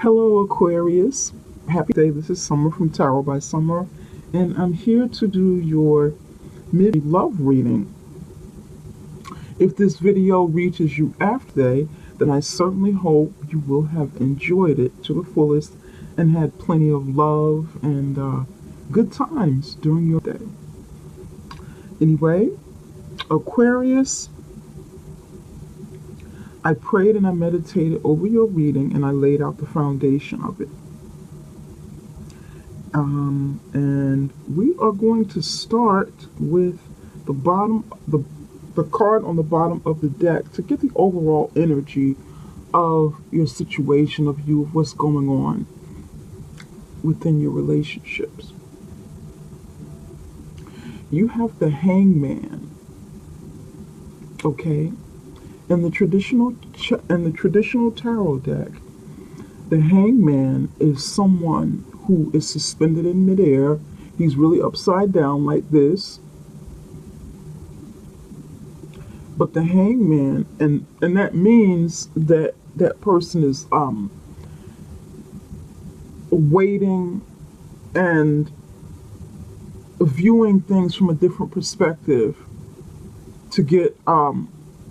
Hello, Aquarius. Happy day. This is Summer from Tarot by Summer, and I'm here to do your mid-love reading. If this video reaches you after today, then I certainly hope you will have enjoyed it to the fullest and had plenty of love and good times during your day. Anyway, Aquarius, I prayed and I meditated over your reading and I laid out the foundation of it. And we are going to start with the card on the bottom of the deck to get the overall energy of your situation, of what's going on within your relationships. You have the Hangman, okay? In the traditional tarot deck, the Hangman is someone who is suspended in midair. He's really upside down like this. But the Hangman, and that means that that person is waiting and viewing things from a different perspective to get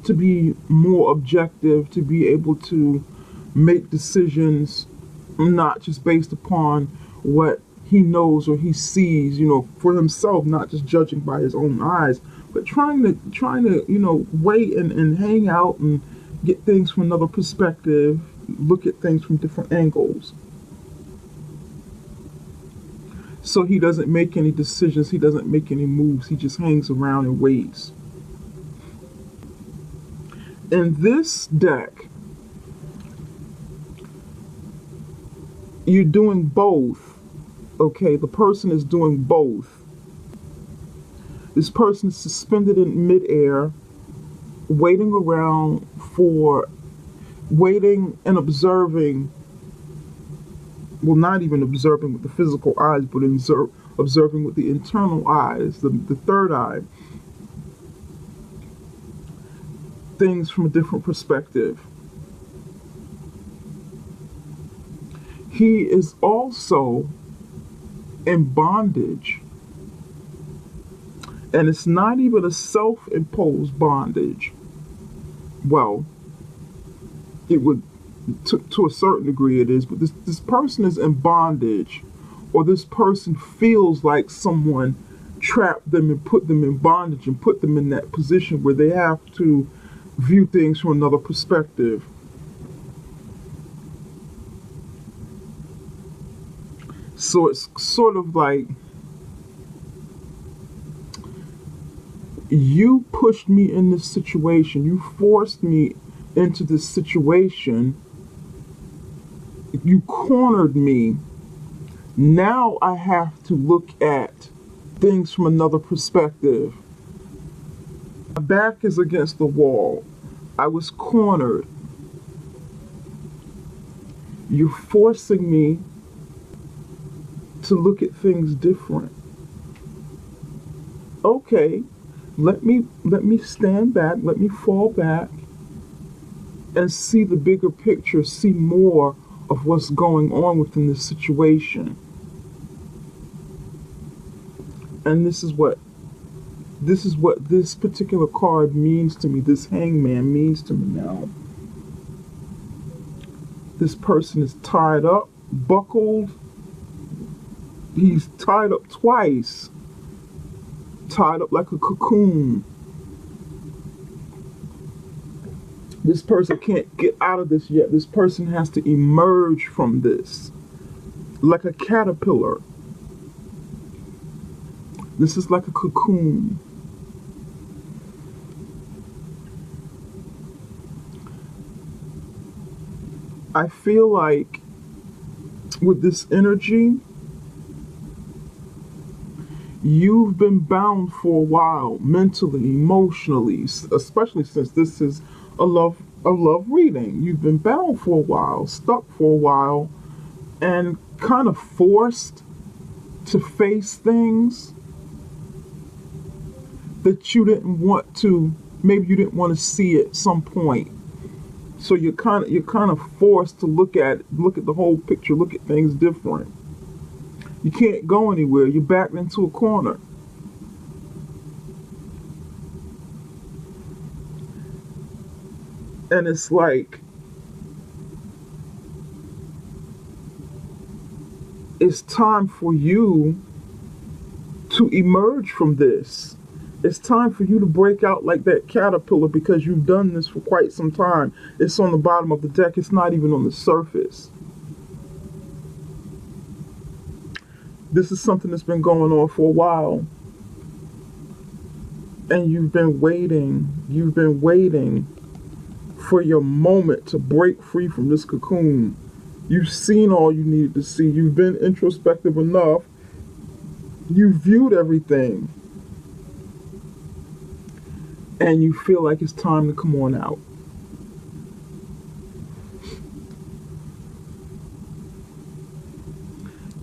to be more objective, to be able to make decisions not just based upon what he knows or he sees, for himself, not just judging by his own eyes, but trying to wait and hang out and get things from another perspective, look at things from different angles. So he doesn't make any decisions, he doesn't make any moves, he just hangs around and waits. In this deck, you're doing both, okay? The person is doing both. This person is suspended in midair, waiting and observing, well, not even observing with the physical eyes, but observing with the internal eyes, the third eye, things from a different perspective. He is also in bondage, and it's not even a self-imposed bondage. Well, it would, to a certain degree it is, but this person is in bondage, or this person feels like someone trapped them and put them in bondage and put them in that position where they have to view things from another perspective. So it's sort of like, you pushed me in this situation, you forced me into this situation, you cornered me. Now I have to look at things from another perspective. My back is against the wall. I was cornered. You're forcing me to look at things different. Okay, let me stand back, let me fall back and see the bigger picture, see more of what's going on within this situation. And this is what this particular card means to me. This Hangman means to me now. This person is tied up, buckled. He's tied up twice. Tied up like a cocoon. This person can't get out of this yet. This person has to emerge from this like a caterpillar. This is like a cocoon. I feel like with this energy, you've been bound for a while, mentally, emotionally, especially since this is a love reading. You've been bound for a while, stuck for a while, and kind of forced to face things that you didn't want to, maybe you didn't want to see at some point. So you're kind of forced to look at the whole picture, look at things different. You can't go anywhere. You're backed into a corner. And it's like it's time for you to emerge from this. It's time for you to break out like that caterpillar because you've done this for quite some time. It's on the bottom of the deck, it's not even on the surface. This is something that's been going on for a while. And you've been waiting for your moment to break free from this cocoon. You've seen all you needed to see. You've been introspective enough. You viewed everything. And you feel like it's time to come on out.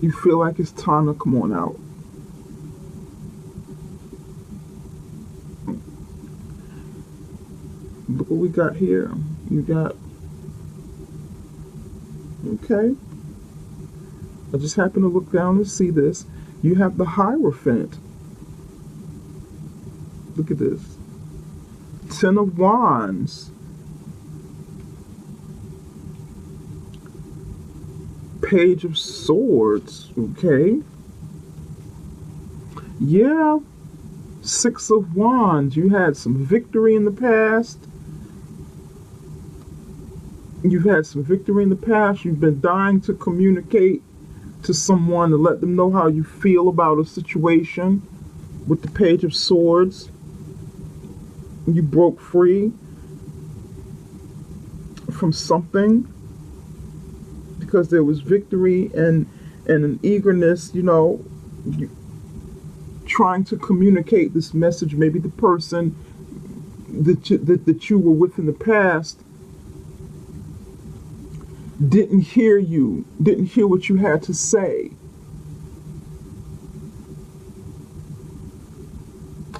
You feel like it's time to come on out. Look what we got here. You got, okay. I just happened to look down and see this. You have the Hierophant. Look at this. Ten of Wands. Page of Swords. Okay. Yeah. Six of Wands. You had some victory in the past. You've had some victory in the past. You've been dying to communicate to someone to let them know how you feel about a situation. With the Page of Swords, you broke free from something because there was victory and an eagerness, trying to communicate this message. Maybe the person that you were with in the past didn't hear you, didn't hear what you had to say,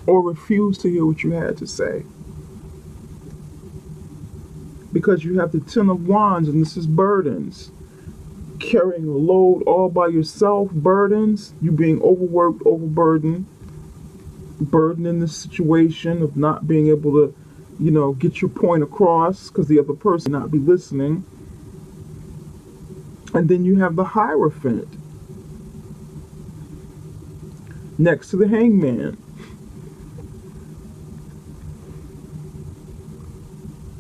or refused to hear what you had to say. Because you have the Ten of Wands, and this is burdens. Carrying a load all by yourself, burdens, you being overworked, overburdened, burdened in this situation of not being able to, get your point across because the other person not be listening. And then you have the Hierophant next to the Hangman.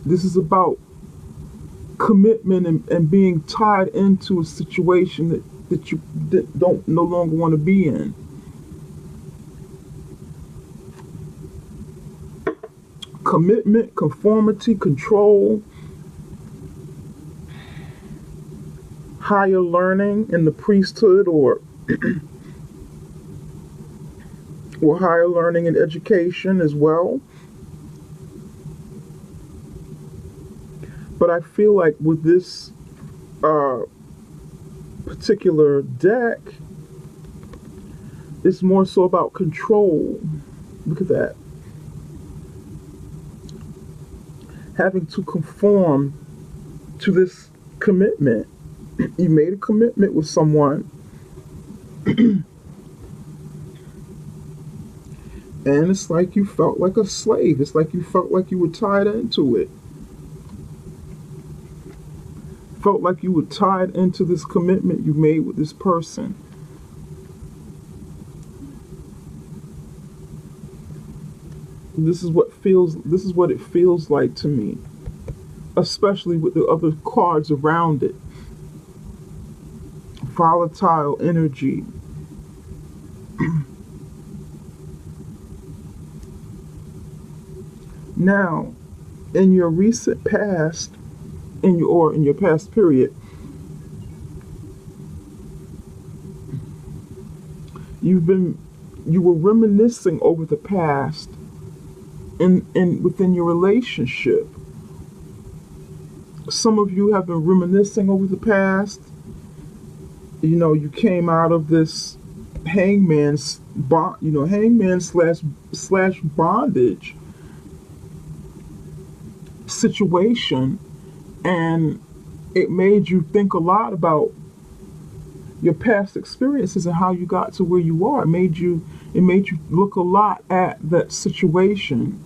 This is about commitment and being tied into a situation that you don't no longer want to be in. Commitment, conformity, control, higher learning in the priesthood or higher learning in education as well. But I feel like with this particular deck, it's more so about control. Look at that. Having to conform to this commitment. You made a commitment with someone. And it's like you felt like a slave. It's like you felt like you were tied into it. Felt like you were tied into this commitment you made with this person. This is what it feels like to me. Especially with the other cards around it. Volatile energy. Now, in your recent past, in your past period, you were reminiscing over the past within your relationship. Some of you have been reminiscing over the past. You came out of this hangman slash bondage situation, And it made you think a lot about your past experiences and how you got to where you are. It made you look a lot at that situation.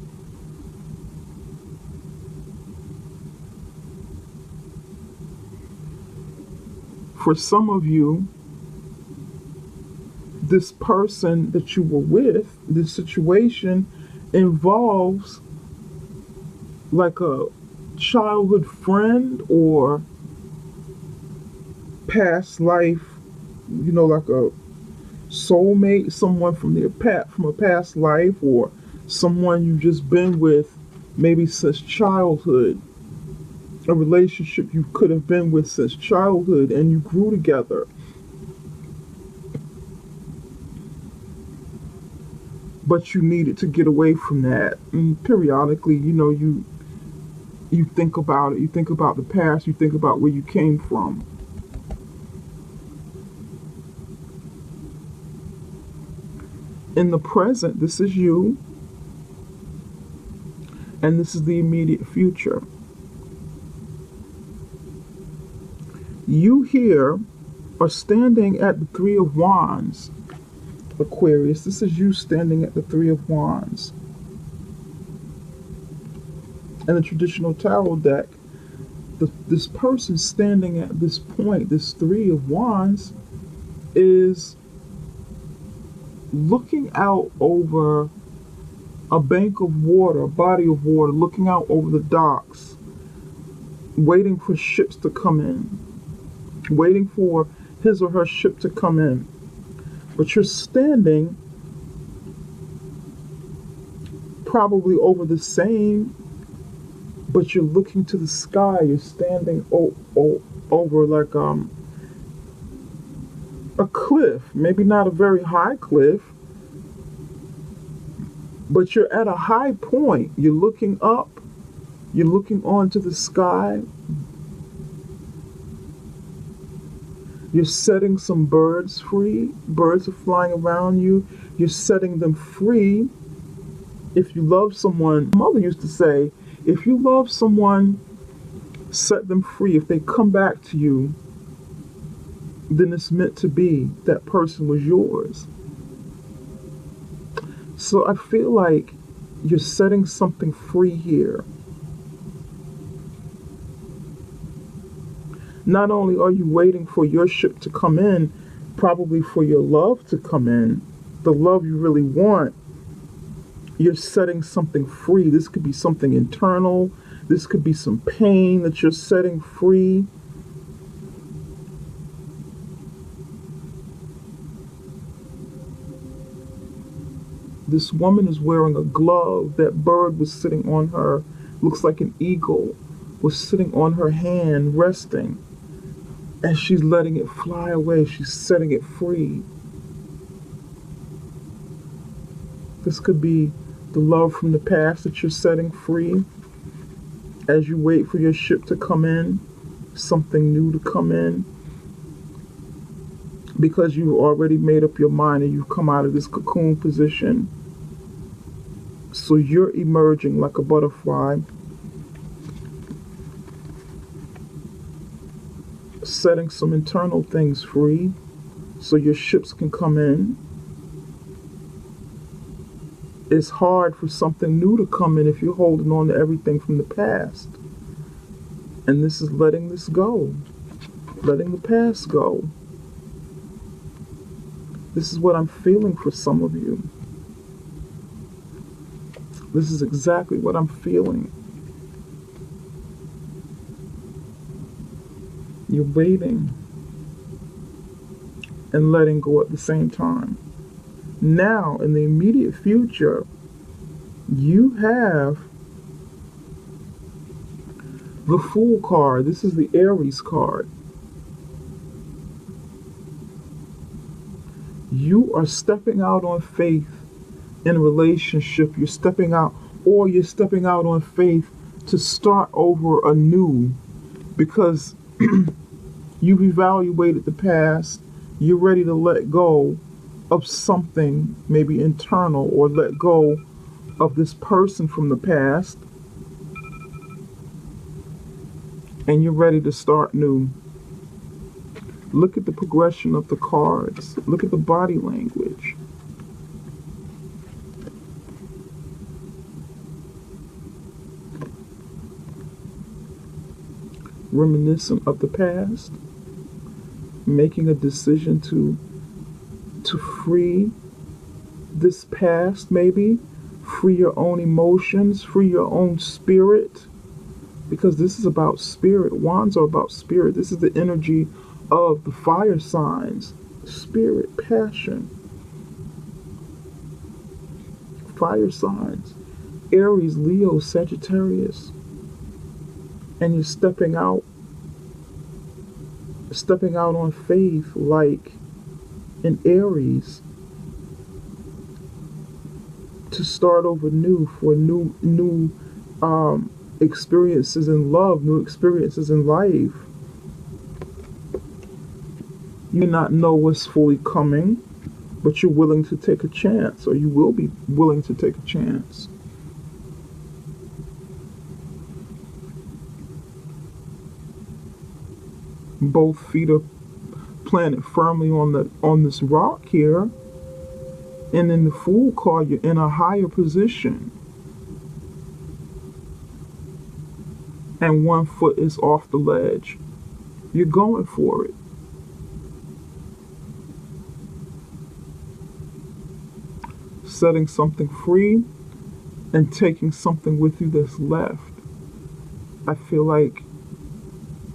For some of you, this person that you were with, this situation involves like a childhood friend or past life, like a soulmate, someone from a past life, or someone you've just been with maybe since childhood, a relationship you could have been with since childhood and you grew together. But you needed to get away from that. And periodically, you think about it, you think about the past, you think about where you came from. In the present, this is you, and this is the immediate future. You here are standing at the Three of Wands, Aquarius. This is you standing at the Three of Wands. In the traditional tarot deck, this person standing at this point, this Three of Wands, is looking out over a bank of water, a body of water, looking out over the docks, waiting for ships to come in, waiting for his or her ship to come in. But you're standing probably over the same, but you're looking to the sky. You're standing over like a cliff, maybe not a very high cliff, but you're at a high point. You're looking up, you're looking onto the sky. You're setting some birds free. Birds are flying around you. You're setting them free. If you love someone, mother used to say, if you love someone, set them free. If they come back to you, then it's meant to be. That person was yours. So I feel like you're setting something free here. Not only are you waiting for your ship to come in, probably for your love to come in, the love you really want, you're setting something free. This could be something internal. This could be some pain that you're setting free. This woman is wearing a glove. That bird was sitting on her, looks like an eagle, was sitting on her hand, resting. And she's letting it fly away. She's setting it free. This could be the love from the past that you're setting free as you wait for your ship to come in, something new to come in, because you've already made up your mind and you've come out of this cocoon position. So you're emerging like a butterfly, setting some internal things free so your ships can come in. It's hard for something new to come in if you're holding on to everything from the past. And this is letting this go, letting the past go. This is what I'm feeling for some of you. This is exactly what I'm feeling. You're waiting and letting go at the same time. Now, in the immediate future, you have the Fool card. This is the Aries card. You are stepping out on faith in a relationship. You're stepping out, or you're stepping out on faith to start over anew, because you've evaluated the past. You're ready to let go of something, maybe internal, or let go of this person from the past. and you're ready to start new. Look at the progression of the cards. Look at the body language. Reminiscent of the past, making a decision to free this past, maybe free your own emotions, free your own spirit, because this is about spirit. Wands are about spirit. This is the energy of the fire signs. Spirit, passion, fire signs, Aries, Leo, Sagittarius. And you're stepping out on faith, like in Aries, to start over new, for new experiences in love, new experiences in life. You may not know what's fully coming, but you're willing to take a chance, or you will be willing to take a chance. Both feet are planted firmly on this rock here, and in the Fool card, you're in a higher position, and one foot is off the ledge. You're going for it. Setting something free and taking something with you that's left. I feel like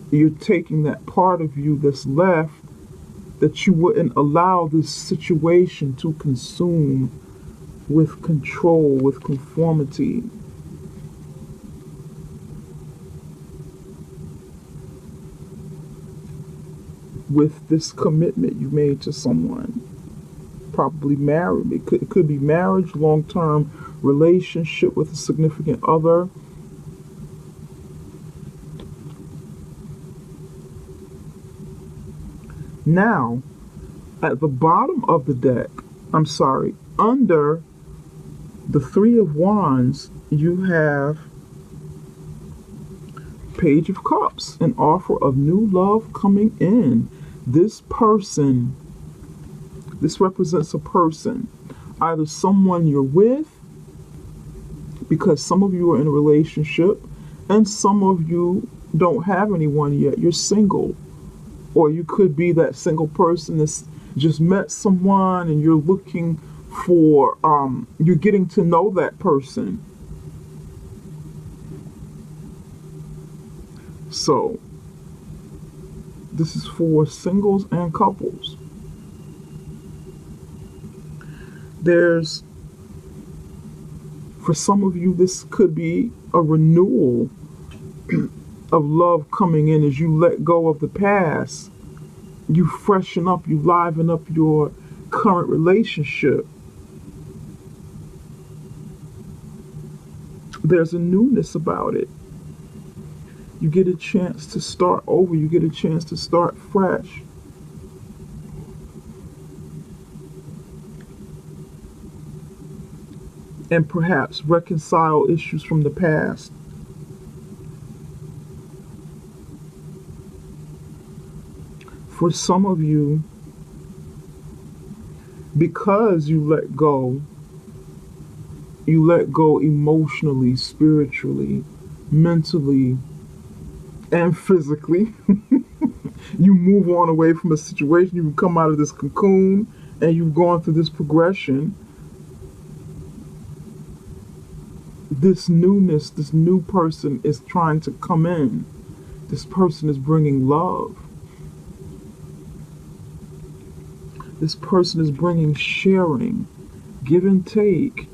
you're taking that part of you that's left, that you wouldn't allow this situation to consume with control, with conformity. With this commitment you made to someone. Probably married. It could be marriage, long-term relationship with a significant other. Now, at the bottom of the deck, under the Three of Wands, you have Page of Cups, an offer of new love coming in. This represents a person, either someone you're with, because some of you are in a relationship, and some of you don't have anyone yet. You're single. Or you could be that single person that's just met someone and you're looking for, you're getting to know that person. So, this is for singles and couples. For some of you, this could be a renewal of love coming in as you let go of the past. You freshen up, you liven up your current relationship. There's a newness about it. You get a chance to start over, you get a chance to start fresh. And perhaps reconcile issues from the past. For some of you, because you let go emotionally, spiritually, mentally, and physically. You move on away from a situation, you come out of this cocoon, and you've gone through this progression. This newness, this new person is trying to come in. This person is bringing love. This person is bringing sharing, give and take,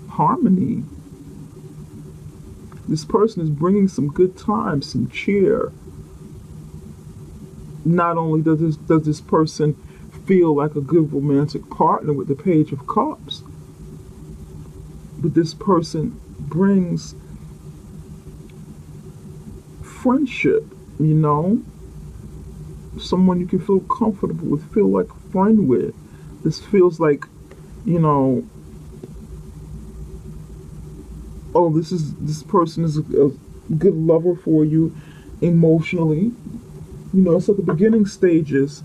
harmony. This person is bringing some good times, some cheer. Not only does this person feel like a good romantic partner with the Page of Cups, but this person brings friendship, someone you can feel comfortable with, feel like a friend with. This feels like, oh, this person is a good lover for you emotionally. You know, it's at the beginning stages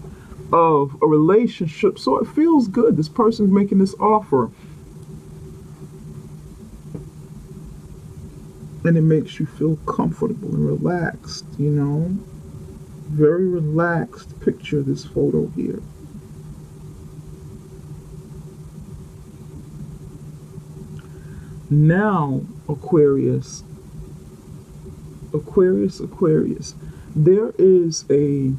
of a relationship, so it feels good. This person's making this offer, and it makes you feel comfortable and relaxed, you know. Very relaxed. Picture this photo here. Now, Aquarius, Aquarius, there is a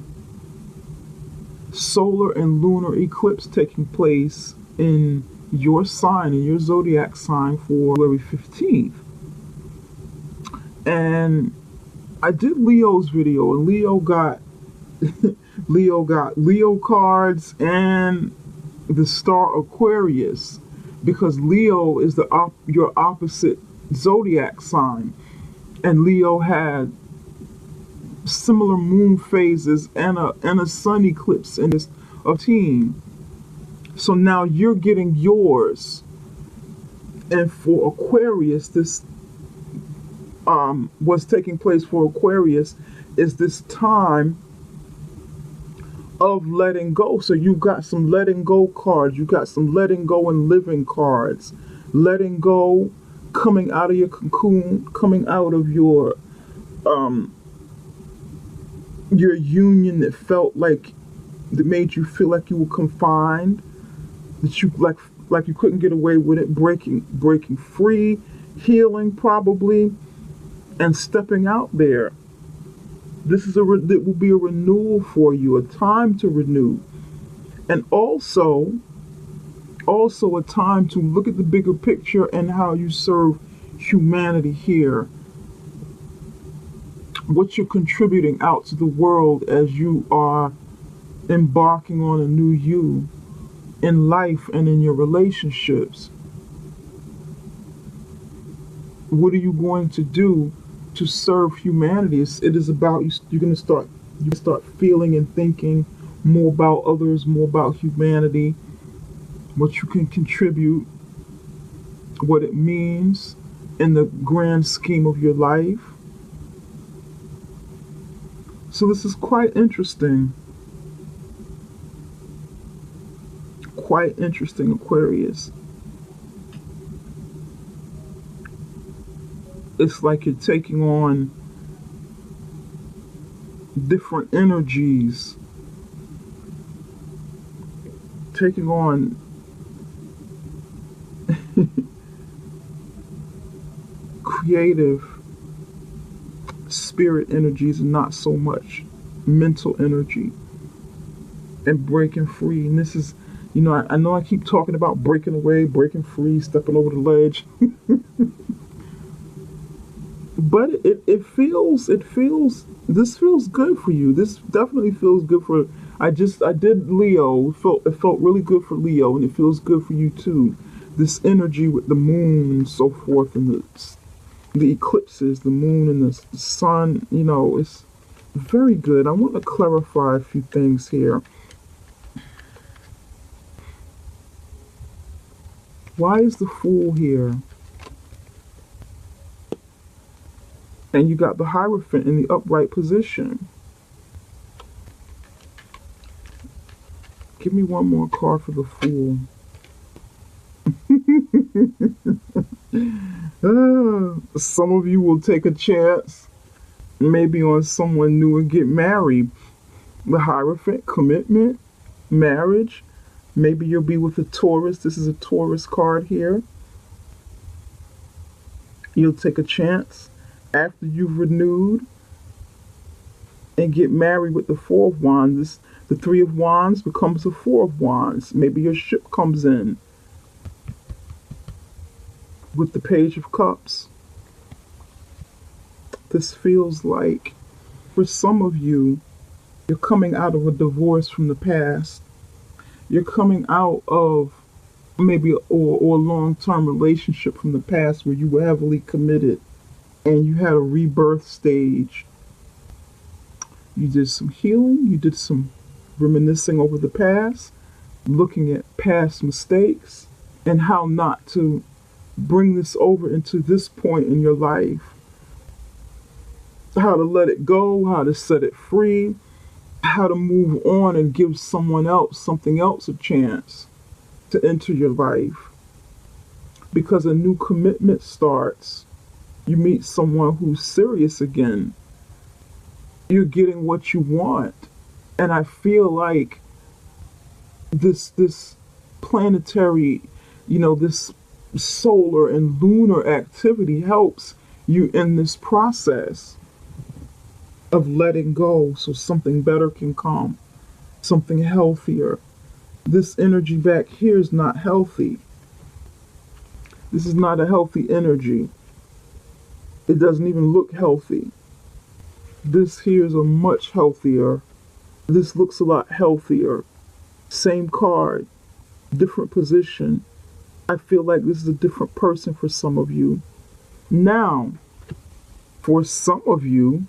solar and lunar eclipse taking place in your sign, in your zodiac sign, for February 15th. And I did Leo's video, and Leo got Leo cards and the star Aquarius, because Leo is your opposite zodiac sign, and Leo had similar moon phases and a sun eclipse in this team. So now you're getting yours, and for Aquarius, this what's taking place for Aquarius is this time of letting go. So you've got some letting go cards, you got some letting go and living cards. Letting go, coming out of your cocoon, coming out of your union that felt like, that made you feel like you were confined, that you like you couldn't get away with it, breaking free, healing probably, and stepping out there. This is that will be a renewal for you, a time to renew, and also a time to look at the bigger picture and how you serve humanity here. What you're contributing out to the world as you are embarking on a new you in life and in your relationships. What are you going to do to serve humanity? It is about you're going to start feeling and thinking more about others, more about humanity, what you can contribute, what it means in the grand scheme of your life. So this is quite interesting. Quite interesting, Aquarius. It's like you're taking on different energies, taking on creative spirit energies and not so much mental energy, and breaking free. And this is, you know, I know I keep talking about breaking away, breaking free, stepping over the ledge. But this feels good for you. This definitely feels good for, I did Leo. It felt really good for Leo, and it feels good for you too. This energy with the moon and so forth, and the eclipses, the moon and the sun, you know, it's very good. I want to clarify a few things here. Why is the Fool here? And you got the Hierophant in the upright position. Give me one more card for the Fool. Some of you will take a chance, maybe on someone new, and get married. The Hierophant, commitment, marriage. Maybe you'll be with a Taurus. This is a Taurus card here. You'll take a chance after you've renewed and get married with the Four of Wands. The Three of Wands becomes the Four of Wands. Maybe your ship comes in with the Page of Cups. This feels like, for some of you, you're coming out of a divorce from the past. You're coming out of maybe or a long-term relationship from the past where you were heavily committed and you had a rebirth stage. You did some healing, you did some reminiscing over the past, looking at past mistakes and how not to bring this over into this point in your life. How to let it go, how to set it free, how to move on and give someone else, something else, a chance to enter your life. Because a new commitment starts. You meet someone who's serious again. You're getting what you want. And I feel like this planetary, this solar and lunar activity helps you in this process of letting go so something better can come, something healthier. This energy back here is not healthy. This is not a healthy energy. It doesn't even look healthy. This here is a much healthier. This looks a lot healthier. Same card, different position. I feel like this is a different person for some of you. Now, for some of you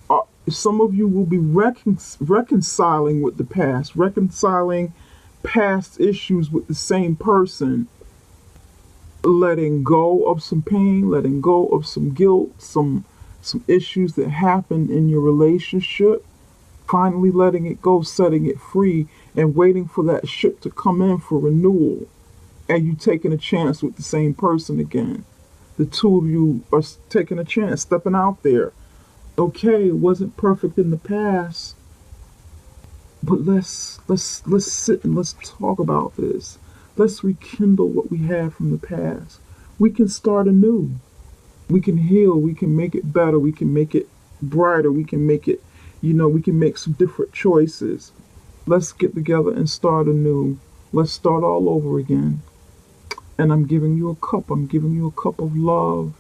will be reconciling with the past, reconciling past issues with the same person, letting go of some pain, letting go of some guilt, some issues that happened in your relationship, finally letting it go, setting it free, and waiting for that ship to come in for renewal, and you taking a chance with the same person again. The two of you are taking a chance, stepping out there. Okay, it wasn't perfect in the past, but let's sit and let's talk about this. Let's rekindle what we had from the past. We can start anew. We can heal. We can make it better. We can make it brighter. We can make it, we can make some different choices. Let's get together and start anew. Let's start all over again. And I'm giving you a cup. I'm giving you a cup of love,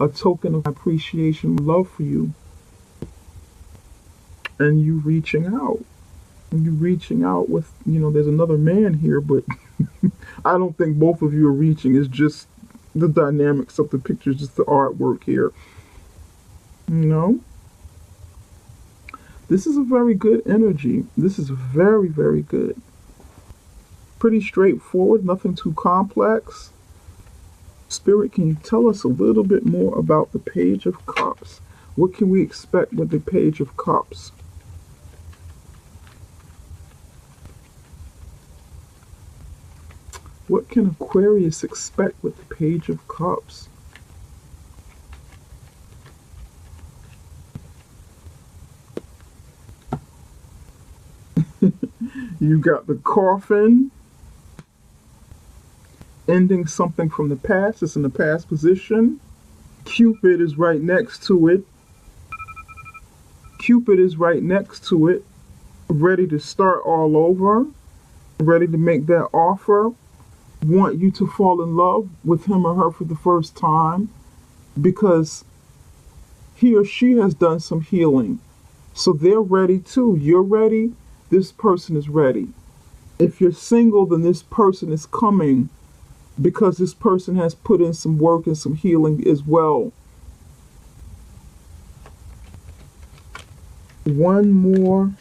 a token of appreciation, love for you. And you reaching out. And you reaching out with, there's another man here, but I don't think both of you are reaching. It's just the dynamics of the pictures, just the artwork here. This is a very good energy. This is very, very good. Pretty straightforward, nothing too complex. Spirit, can you tell us a little bit more about the Page of Cups? What can we expect with the Page of Cups? What can Aquarius expect with the Page of Cups? You got the coffin, ending something from the past. It's in the past position. Cupid is right next to it. Cupid is right next to it, ready to start all over, ready to make that offer. Want you to fall in love with him or her for the first time because he or she has done some healing. So they're ready too. You're ready. This person is ready. If you're single, then this person is coming because this person has put in some work and some healing as well. One more.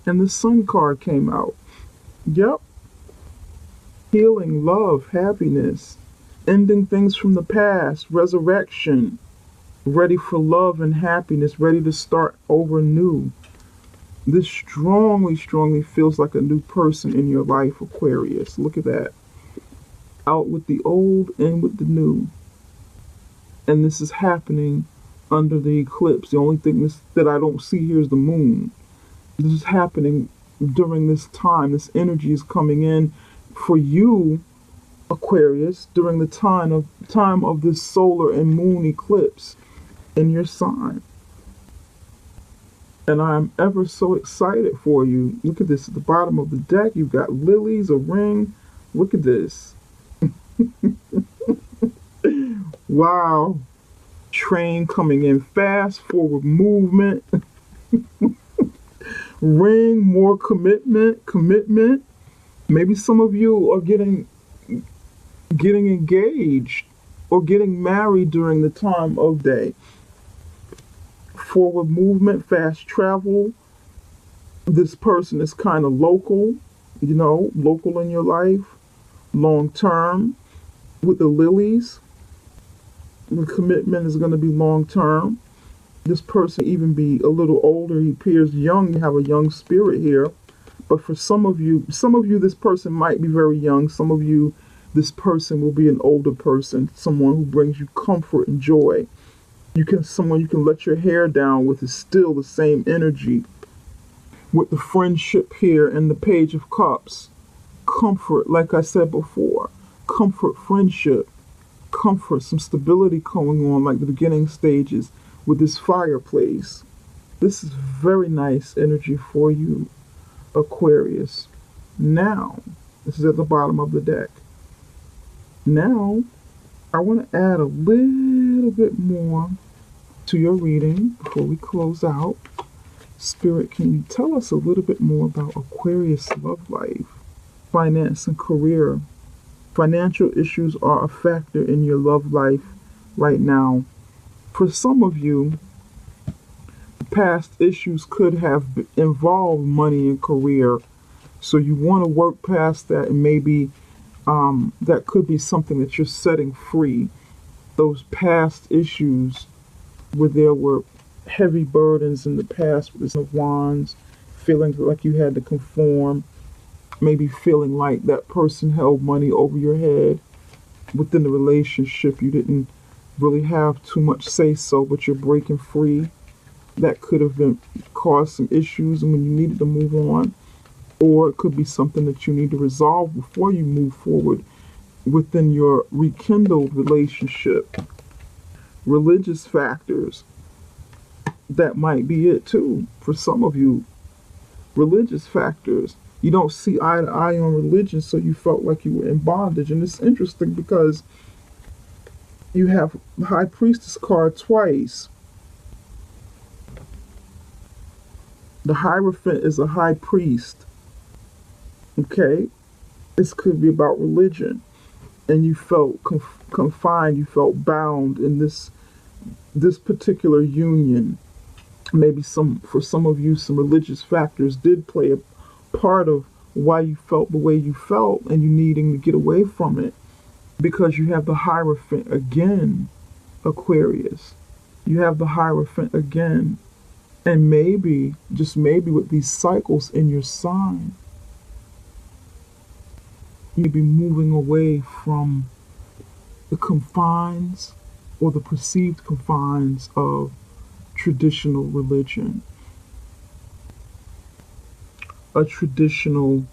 And the Sun card came out. Yep. Healing, love, happiness, ending things from the past, resurrection, ready for love and happiness, ready to start over new. This strongly, strongly feels like a new person in your life, Aquarius. Look at that. Out with the old, in with the new. And this is happening under the eclipse. The only thing that I don't see here is the moon. This is happening during this time. This energy is coming in for you, Aquarius, during the time of this solar and moon eclipse in your sign. And I'm ever so excited for you. Look at this at the bottom of the deck. You've got lilies, a ring. Look at this. Wow. Train coming in fast, forward movement. Ring, more commitment. Maybe some of you are getting engaged or getting married during the time of day. Forward movement, fast travel. This person is kind of local in your life, long term. With the lilies, the commitment is going to be long term. This person even be a little older. He appears young. You have a young spirit here. But for some of you, this person might be very young. Some of you, this person will be an older person, someone who brings you comfort and joy. Someone you can let your hair down with is still the same energy. With the friendship here and the Page of Cups, comfort, like I said before, comfort, friendship, comfort, some stability going on, like the beginning stages with this fireplace. This is very nice energy for you, Aquarius. Now, this is at the bottom of the deck. Now, I want to add a little bit more to your reading before we close out. Spirit, can you tell us a little bit more about Aquarius love life, finance, and career? Financial issues are a factor in your love life right now. For some of you, past issues could have involved money and career. So you want to work past that, and maybe that could be something that you're setting free. Those past issues where there were heavy burdens in the past with the Ten of Wands, feeling like you had to conform, maybe feeling like that person held money over your head. Within the relationship, you didn't really have too much say so, but you're breaking free. That could have been caused some issues and when you needed to move on. Or it could be something that you need to resolve before you move forward within your rekindled relationship. Religious factors, that might be it too. For some of you, religious factors. You don't see eye to eye on religion, so you felt like you were in bondage. And it's interesting because you have the High Priestess card twice. The Hierophant is a high priest. Okay? This could be about religion. And you felt confined, you felt bound in this particular union. Maybe for some of you, some religious factors did play a part of why you felt the way you felt and you needing to get away from it. Because you have the Hierophant again, Aquarius. You have the Hierophant again. And maybe, just maybe with these cycles in your sign, you may be moving away from the confines or the perceived confines of traditional religion. A traditional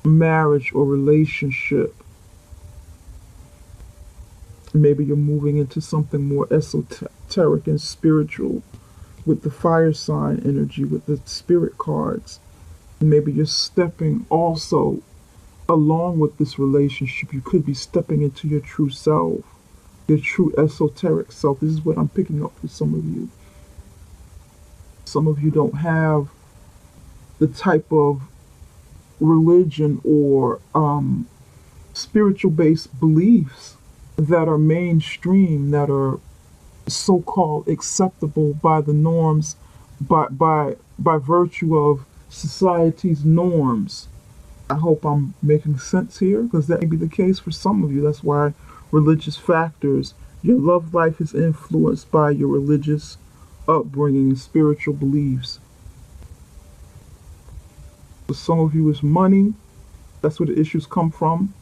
marriage or relationship. Maybe you're moving into something more esoteric and spiritual with the fire sign energy, with the spirit cards. Maybe you're stepping also along with this relationship. You could be stepping into your true self, your true esoteric self. This is what I'm picking up for some of you. Some of you don't have the type of religion or spiritual based beliefs that are mainstream, that are so-called acceptable by the norms, by virtue of society's norms. I hope I'm making sense here, because that may be the case for some of you. That's why religious factors, your love life is influenced by your religious upbringing and spiritual beliefs. For some of you, it's money. That's where the issues come from.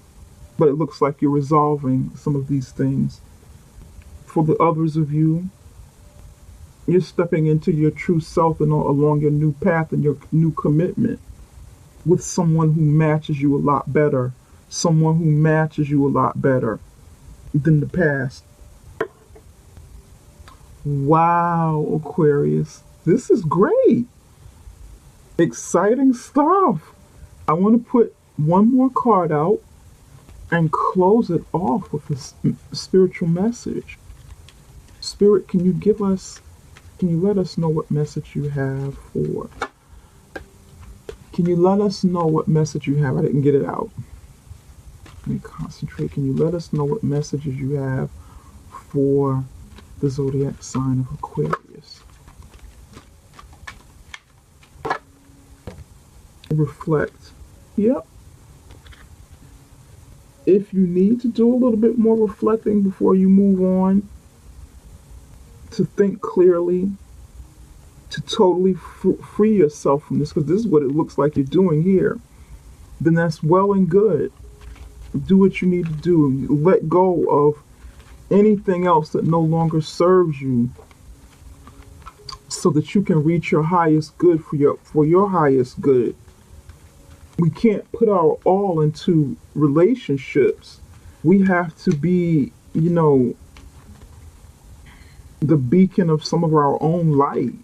But it looks like you're resolving some of these things. For the others of you, you're stepping into your true self and along your new path and your new commitment with someone who matches you a lot better. Someone who matches you a lot better than the past. Wow, Aquarius. This is great. Exciting stuff. I want to put one more card out and close it off with a spiritual message. Spirit, can you let us know what message you have for? Can you let us know what message you have? I didn't get it out. Let me concentrate. Can you let us know what messages you have for the zodiac sign of Aquarius? Reflect. Yep. If you need to do a little bit more reflecting before you move on, to think clearly, to totally free yourself from this, because this is what it looks like you're doing here, then that's well and good. Do what you need to do. Let go of anything else that no longer serves you, so that you can reach your highest good for your highest good. We can't put our all into relationships. We have to be, the beacon of some of our own light.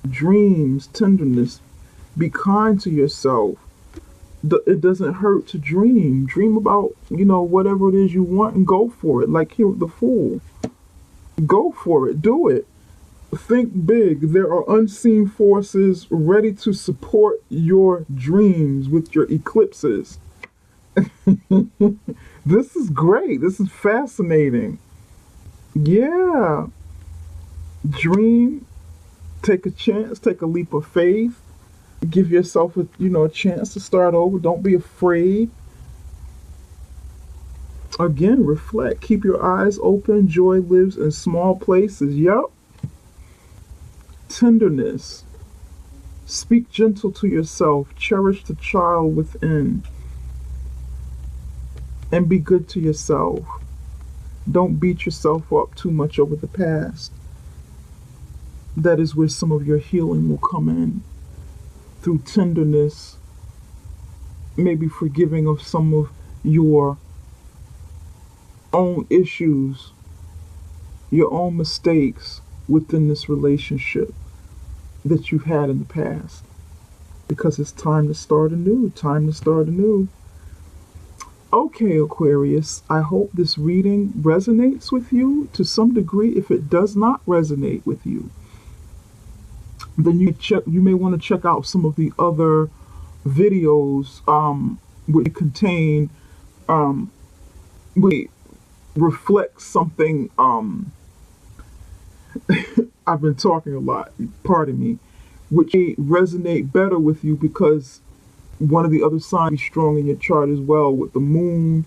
Dreams, tenderness. Be kind to yourself. It doesn't hurt to dream. Dream about, whatever it is you want and go for it. Like here with the Fool. Go for it. Do it. Think big. There are unseen forces ready to support your dreams with your eclipses. This is great. This is fascinating. Yeah. Dream. Take a chance. Take a leap of faith. Give yourself a chance to start over. Don't be afraid. Again, reflect. Keep your eyes open. Joy lives in small places. Yup. Tenderness. Speak gentle to yourself. Cherish the child within. And be good to yourself. Don't beat yourself up too much over the past. That is where some of your healing will come in. Through tenderness. Maybe forgiving of some of your own issues. Your own mistakes within this relationship that you've had in the past, because it's time to start anew. Okay, Aquarius, I hope this reading resonates with you to some degree. If it does not resonate with you, then you may want to check out some of the other videos which contain which reflect something. I've been talking a lot, pardon me, which may resonate better with you, because one of the other signs is strong in your chart as well, with the moon,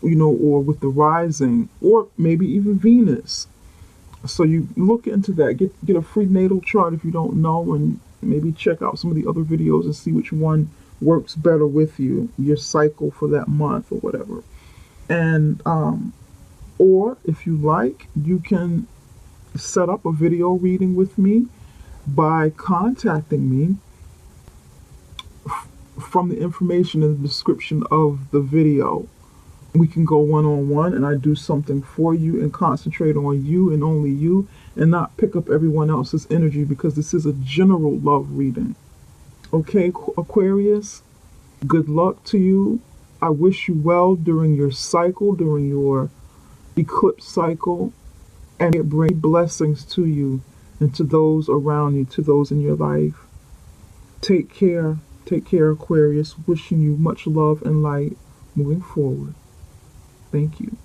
or with the rising, or maybe even Venus. So you look into that. Get a free natal chart if you don't know, and maybe check out some of the other videos and see which one works better with you, your cycle for that month or whatever. And or if you like, you can set up a video reading with me by contacting me from the information in the description of the video. We can go one-on-one, and I do something for you and concentrate on you and only you, and not pick up everyone else's energy, because this is a general love reading. Okay, Aquarius, good luck to you. I wish you well during your cycle, during your eclipse cycle, and it brings blessings to you and to those around you, to those in your life. Take care, Aquarius. Wishing you much love and light moving forward. Thank you.